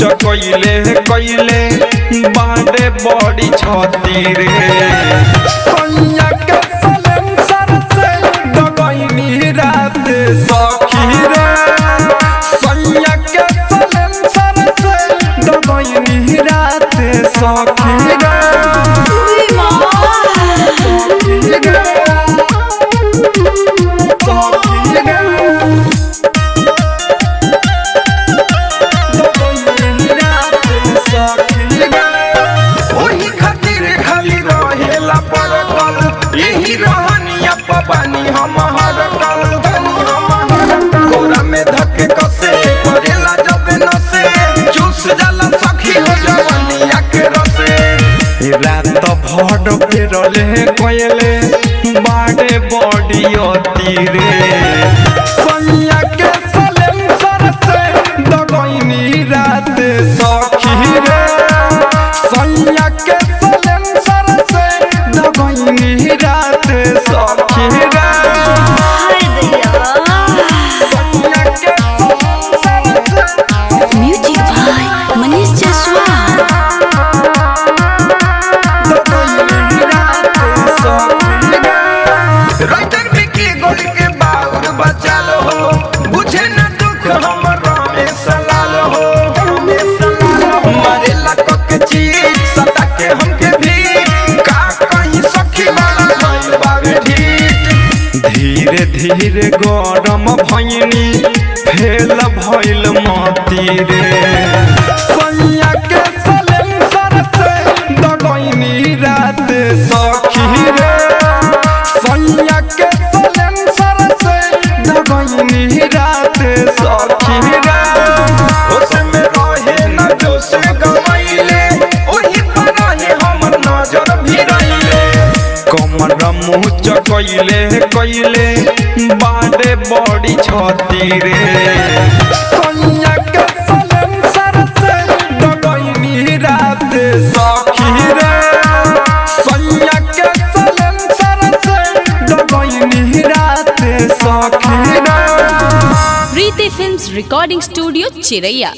मुँच कइले कइले बाड़े बड़ी छती रे सैया के सलेंसर से दगइनी रात सखी रे सैया के सलेंसर से दगइनी रात सखी रे पानी हम हर कल गोरा में धके कसे करेला जब नसे चूस जाला सखी हो जवनिया के रसे रात भर फेरले कोयले बाड़े बड़ी अति रे सैया के सलेंसर से दगइनी रात सखी रे सैया के सलेंसर से दगइनी रात सखी music by Manish Jaiswal. Writer Vicky Goli के बाउर बचा लो हो बुझे न दुख हमर में सलाल हो मारे लक के चीज सता के हमके भी का कहीं सखी वाला भइल बावे ठीक धीरे धीरे गरम भइनी फेल भइल मती रे सैया के सलेंसर से दगइनी रात सखी रे सैया के सलेंसर से दगइनी रात सखी रे उसमें रहे न जो से गवाइले ओही पर रहे हमर नजर भी रहिले कमर मुँच कइले कइले बाड़े बड़ी छती रे सैया के सलेंसर से दगइनी रात सखी रे सैया के सलेंसर से दगइनी रात सखी रे। प्रीति फिल्म्स रिकॉर्डिंग स्टूडियो चिरैया।